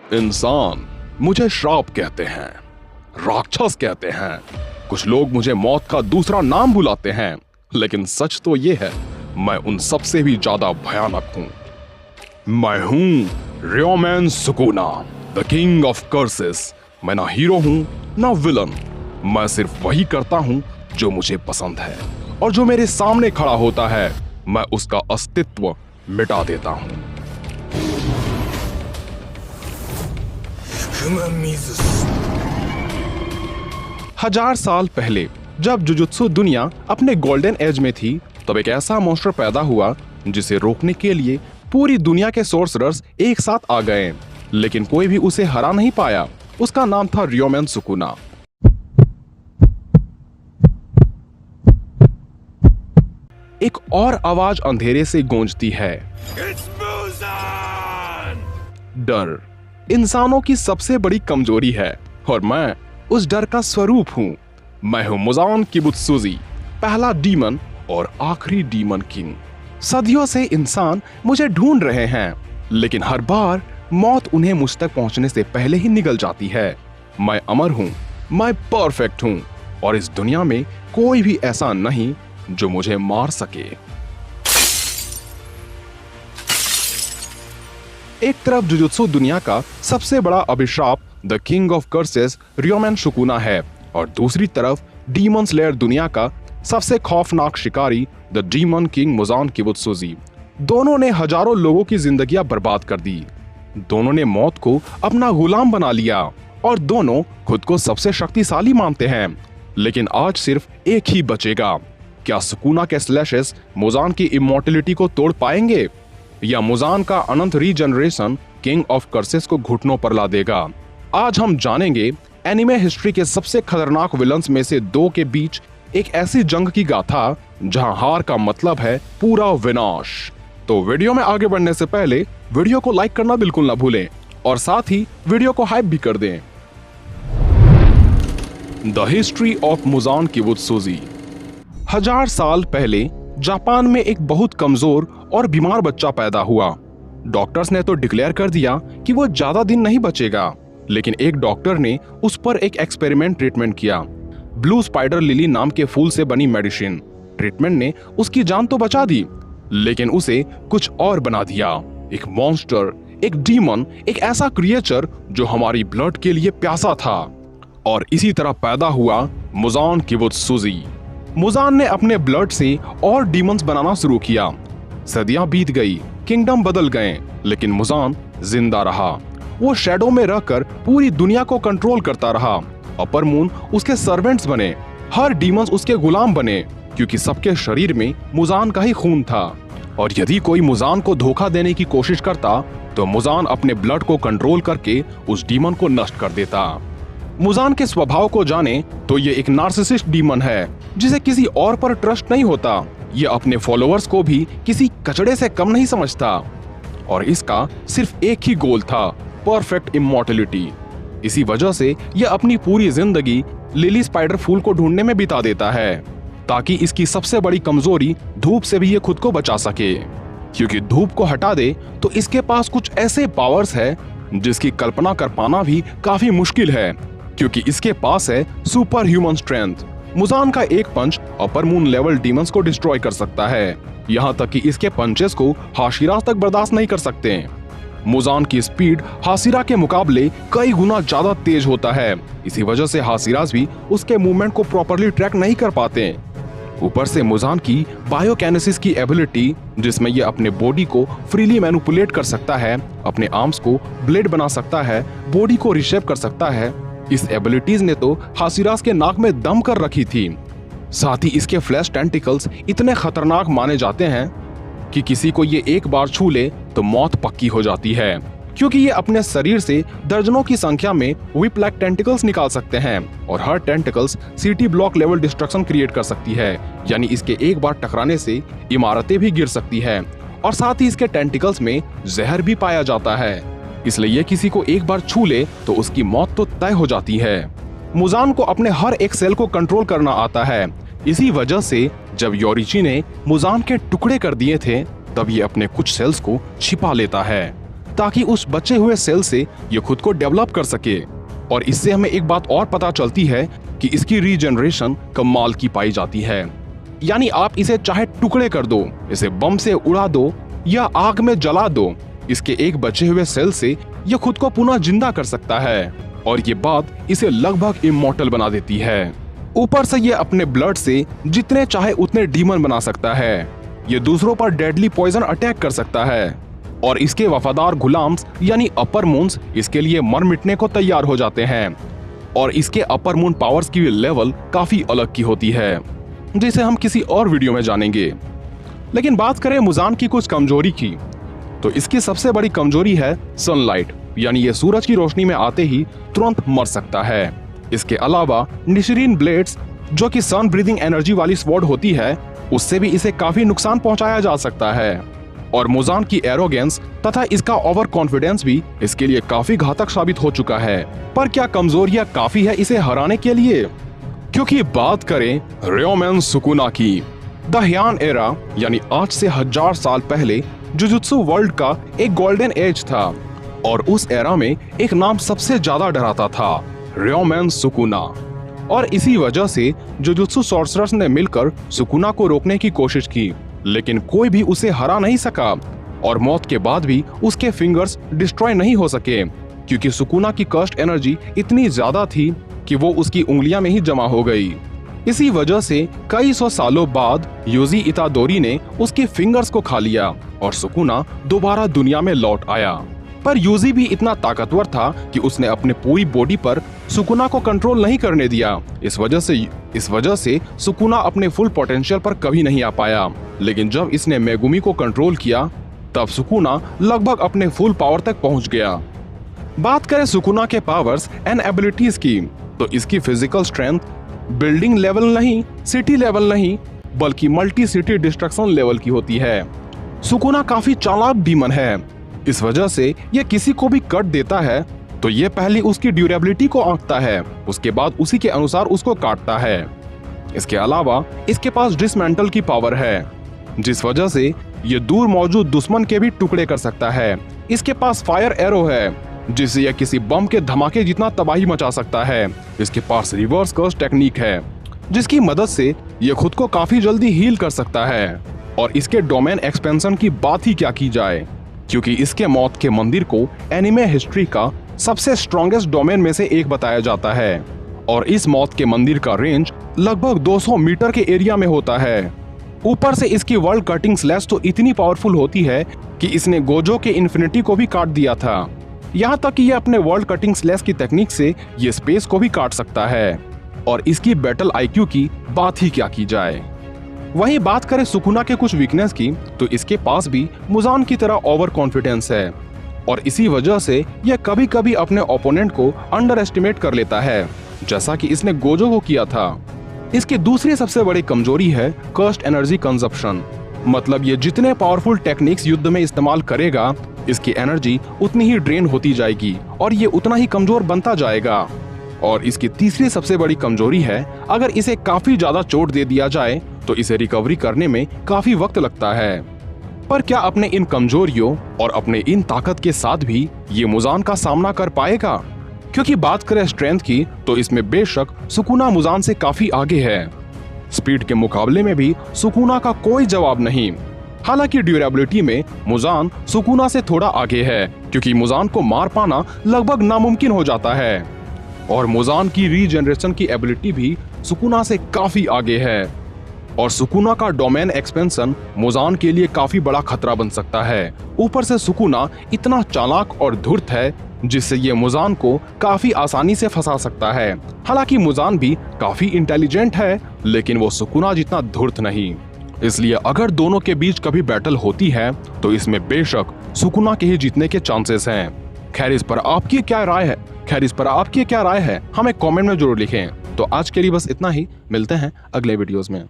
इंसान मुझे श्राप कहते हैं, राक्षस कहते हैं, कुछ लोग मुझे मौत का दूसरा नाम बुलाते हैं, लेकिन सच तो ये है मैं उन सबसे भी ज्यादा भयानक हूं। मैं हूं Ryomen Sukuna, the king of curses. मैं ना हीरो हूं ना विलन, मैं सिर्फ वही करता हूं जो मुझे पसंद है, और जो मेरे सामने खड़ा होता है मैं उसका अस्तित्व मिटा देता हूं। हजार साल पहले जब जुजुत्सु दुनिया अपने गोल्डन एज में थी, तब एक ऐसा मॉन्स्टर पैदा हुआ जिसे रोकने के लिए पूरी दुनिया के सोर्सरर्स एक साथ आ गए, लेकिन कोई भी उसे हरा नहीं पाया। उसका नाम था रियोमैन सुकुना। एक और आवाज अंधेरे से गूंजती है, डर इंसानों की सबसे बड़ी कमजोरी है, और मैं उस डर का स्वरूप हूं। मैं हूं मुजान किबुत्सुजी, पहला डीमन और आखिरी डीमन किंग। सदियों से इंसान मुझे ढूंढ रहे हैं, लेकिन हर बार मौत उन्हें मुझ तक पहुंचने से पहले ही निगल जाती है। मैं अमर हूं, मैं परफेक्ट हूं, और इस दुनिया में कोई भी ऐसा नहीं जो मुझे मार सके। एक तरफ जुजुत्सु दुनिया का सबसे बड़ा अभिशाप the king of curses Ryomen Sukuna है, और दूसरी तरफ डीमन स्लेयर दुनिया का सबसे खौफनाक शिकारी द डीमन किंग मुजान किबुत्सुजी। दोनों ने हजारों लोगों की जिंदगियां बर्बाद कर दी। दोनों ने मौत को अपना गुलाम बना लिया, और दोनों खुद को सबसे शक्तिशाली मानते हैं। लेकिन आज सिर्फ एक ही बचेगा। क्या सुकुना के स्लैशेस मुजान की इमॉर्टलिटी को तोड़ पाएंगे, या मुजान का अनंत रीजनरेशन किंग ऑफ कर्सेस को घुटनों पर ला देगा? आज हम जानेंगे एनिमे हिस्ट्री के सबसे खतरनाक विलन्स में से दो के बीच एक ऐसी जंग की गाथा जहां हार का मतलब है पूरा विनाश। तो वीडियो में आगे बढ़ने से पहले वीडियो को लाइक करना बिल्कुल ना भूलें, और साथ ही वीडियो को हाइप भी कर दें। The history of Muzan Kibutsuji. हजार साल पहले जापान में एक बहुत कमजोर और बीमार बच्चा पैदा हुआ। डॉक्टर्स ने तो डिक्लेयर कर दिया कि वो ज्यादा दिन नहीं बचेगा, लेकिन एक डॉक्टर ने उस पर एक एक्सपेरिमेंट ट्रीटमेंट किया। ब्लू स्पाइडर लिली नाम के फूल से बनी मेडिसिन। ट्रीटमेंट ने उसकी जान तो बचा दी, लेकिन उसे कुछ और बना दिया। एक मॉन्स्टर, एक डीमन, एक ऐसा क्रिएचर जो हमारी ब्लड के लिए प्यासा था। और इसी तरह पैदा हुआ मुजान किबुत्सुजी। मुजान ने अपने ब्लड से और डीमंस बनाना शुरू किया। सदियां बीत गई, किंगडम बदल गए, लेकिन मुजान जिंदा रहा। वो शैडो में रहकर पूरी दुनिया को कंट्रोल करता रहा। अपर मून उसके सर्वेंट्स बने, हर डीमंस उसके गुलाम बने, क्योंकि सबके शरीर में मुजान का ही खून था। और यदि कोई मुजान को धोखा देने की कोशिश करता, तो मुजान अपने ब्लड को कंट्रोल करके उस डीमन को नष्ट कर देता। मुजान के स्वभाव को जाने तो ये एक नार्सिसिस्ट डीमन है, जिसे किसी और पर ट्रस्ट नहीं होता। ये अपने फॉलोअर्स को भी किसी कचड़े से कम नहीं समझता, और इसका सिर्फ एक ही गोल था, परफेक्ट इमॉर्टलिटी। इसी वजह से यह अपनी पूरी जिंदगी लिली स्पाइडर फूल को ढूंढने में बिता देता है, ताकि इसकी सबसे बड़ी कमजोरी धूप से भी ये खुद को बचा सके। क्योंकि धूप को हटा दे तो इसके पास कुछ ऐसे पावर्स है जिसकी कल्पना कर पाना भी काफी मुश्किल है, क्योंकि इसके पास है सुपर ह्यूमन स्ट्रेंथ। मुजान का एक पंच अपर मून लेवल डीमंस को डिस्ट्रॉय कर सकता है, यहाँ तक कि इसके पंचेस को हाशिराज तक बर्दाश्त नहीं कर सकते। मुजान की स्पीड हाशिरा के मुकाबले कई गुना ज्यादा तेज होता है। इसी वजह से हाशिराज भी उसके मूवमेंट को प्रॉपर्ली ट्रैक नहीं कर पाते। ऊपर से मुजान की बायोकाइनेसिस की एबिलिटी, जिसमें ये अपने बॉडी को फ्रीली मैनिपुलेट कर सकता है, अपने आर्म्स को ब्लेड बना सकता है, बॉडी को रिशेप कर सकता है। इस एबिलिटीज ने तो हाशिराज के नाक में दम कर रखी थी। साथ ही इसके फ्लैश टेंटिकल्स इतने खतरनाक माने जाते हैं कि किसी को ये एक बार छू ले तो मौत पक्की हो जाती है, क्योंकि ये अपने शरीर से दर्जनों की संख्या में व्हिप लाइक टेंटिकल्स निकाल सकते हैं, और हर tentacles city block level destruction create कर सकती है। यानी इसके एक बार टकराने से इमारतें भी गिर सकती है, और साथ ही इसके टेंटिकल्स में जहर भी पाया जाता है। इसलिए किसी को एक बार छू ले तो उसकी मौत तो तय हो जाती है। मुजान को अपने हर एक सेल को कंट्रोल करना आता है। इसी वजह से जब योरिची ने मुजान के टुकड़े कर दिए थे, तब ये अपने कुछ सेल्स को छिपा लेता है। ताकि उस बचे हुए सेल से ये खुद को डेवलप कर सके। और इससे हमें एक बात और पता चलती है कि इसकी रीजनरेशन कमाल की पाई जाती है। यानी आप इसे चाहे टुकड़े कर दो, इसे बम से उड़ा दो या आग में जला दो, इसके एक बचे हुए सेल से ये खुद को पुनः जिंदा कर सकता है। और ये बात इसे लगभग इमॉर्टल बना देती है। ऊपर से ये अपने ब्लड से जितने चाहे उतने डीमन बना सकता है। ये दूसरों पर डेडली पॉइजन अटैक कर सकता है और इसके वफादार गुलाम्स यानी अपर मून्स इसके लिए मर मिटने को तैयार हो जाते हैं। और इसके अपर मून पावर्स की लेवल काफी अलग की होती है, जिसे हम किसी और वीडियो में जानेंगे। लेकिन बात करें मुजान की कुछ कमजोरी की, तो इसकी सबसे बड़ी कमजोरी है सनलाइट, यानी ये सूरज की रोशनी में आते ही तुरंत मर सकता है। इसके अलावा निशिरीन ब्लेड्स जो कि सन ब्रीदिंग एनर्जी वाली स्वॉर्ड होती है, उससे भी इसे काफी नुकसान पहुंचाया जा सकता है। और मुजान की एरोगेंस तथा इसका ओवर कॉन्फिडेंस भी इसके लिए काफी घातक साबित हो चुका है। पर क्या कमजोरियां काफी है इसे हराने के लिए? क्योंकि बात करें रियोमेन सुकुना की, द ह्यान एरा यानी आज से 1000 साल पहले जुजुत्सु वर्ल्ड का एक गोल्डन एज था। और उस एरा में एक नाम सबसे ज्यादा डराता था, रियोमेन सुकुना। और इसी वजह से जुजुत्सु सॉर्सरर्स ने मिलकर सुकुना को रोकने की कोशिश की, लेकिन कोई भी उसे हरा नहीं सका। और मौत के बाद भी उसके फिंगर्स डिस्ट्रॉय नहीं हो सके, क्योंकि सुकुना की कर्स्ट एनर्जी इतनी ज्यादा थी कि वो उसकी उंगलियां में ही जमा हो गई। इसी वजह से कई सौ सालों बाद यूजी इतादोरी ने उसके फिंगर्स को खा लिया और सुकुना दोबारा दुनिया में लौट आया। पर यूजी भी इतना ताकतवर था कि उसने अपने पूरी बॉडी पर सुकुना को कंट्रोल नहीं करने दिया। इस वजह से सुकुना अपने फुल पोटेंशियल पर कभी नहीं आ पाया। लेकिन जब इसने मेगुमी को कंट्रोल किया, तब सुकुना लगभग अपने फुल पावर तक पहुंच गया। बात करें सुकुना के पावर्स एंड एबिलिटीज की, तो इसकी फिजिकल स्ट्रेंथ बिल्डिंग लेवल नहीं, सिटी लेवल नहीं, बल्कि मल्टी सिटी डिस्ट्रक्शन लेवल की होती है। सुकुना काफी चालाक डीमन है। इस वजह से यह किसी को भी कट देता है तो ये पहले उसकी ड्यूरेबिलिटी को आंकता है, उसके बाद उसी के अनुसार उसको काटता है। इसके अलावा इसके पास डिसमेंटल की पावर है, जिस वजह से ये दूर मौजूद दुश्मन के भी टुकड़े कर सकता है। इसके पास फायर एरो है, जिससे यह किसी बम के धमाके जितना तबाही मचा सकता है। इसके पास रिवर्स कर्स टेक्निक है, जिसकी मदद से ये खुद को काफी जल्दी हील कर सकता है। और इसके डोमेन एक्सपेंशन की बात ही क्या की जाए, क्योंकि इसके मौत के मंदिर को एनिमे हिस्ट्री का सबसे स्ट्रॉन्गेस्ट डोमेन में से एक बताया जाता है। और इस मौत के मंदिर का रेंज लगभग 200 मीटर के एरिया में होता है। ऊपर से इसकी वर्ल्ड कटिंग स्लैश तो इतनी पावरफुल होती है कि इसने गोजो के इन्फिनिटी को भी काट दिया था। यहाँ तक कि ये अपने वर्ल्ड कटिंग स्लैश की टेक्निक से ये स्पेस को भी काट सकता है। और इसकी बैटल आईक्यू की बात ही क्या की जाए। वहीं बात करें सुकुना के कुछ वीकनेस की, तो इसके पास भी मुजान की तरह ओवर कॉन्फिडेंस है। और इसी वजह से यह कभी कभी अपने ओपोनेंट को अंडर एस्टिमेट कर लेता है, जैसा कि इसने गोजो को किया था। इसकी दूसरी सबसे बड़ी कमजोरी है कर्स्ड एनर्जी कंजप्शन। मतलब ये जितने पावरफुल टेक्निक्स युद्ध में इस्तेमाल करेगा, इसकी एनर्जी उतनी ही ड्रेन होती जाएगी और ये उतना ही कमजोर बनता जाएगा। और इसकी तीसरी सबसे बड़ी कमजोरी है, अगर इसे काफी ज्यादा चोट दे दिया जाए तो इसे रिकवरी करने में काफी वक्त लगता है। पर क्या अपने इन कमजोरियों और अपने इन ताकत के साथ भी ये मुजान का सामना कर पाएगा? क्योंकि बात करें स्ट्रेंथ की, तो इसमें बेशक सुकुना मुजान से काफी आगे है। स्पीड के मुकाबले में भी सुकुना का कोई जवाब नहीं। हालांकि ड्यूरेबिलिटी में मुजान सुकुना से थोड़ा आगे है, क्योंकि मुजान को मार पाना लगभग नामुमकिन हो जाता है। और मुजान की रीजनरेशन की एबिलिटी भी सुकुना से काफी आगे है। और सुकुना का डोमेन एक्सपेंशन मुजान के लिए काफी बड़ा खतरा बन सकता है। ऊपर से सुकुना इतना चालाक और धूर्त है, जिससे ये मुजान को काफी आसानी से फंसा सकता है। हालांकि मुजान भी काफी इंटेलिजेंट है, लेकिन वो सुकुना जितना धूर्त नहीं। इसलिए अगर दोनों के बीच कभी बैटल होती है, तो इसमें बेशक सुकुना के ही जीतने के चांसेस हैं। खैर इस पर आपकी क्या राय है हमें कमेंट में जरूर लिखें। तो आज के लिए बस इतना ही, मिलते हैं अगले वीडियोस में।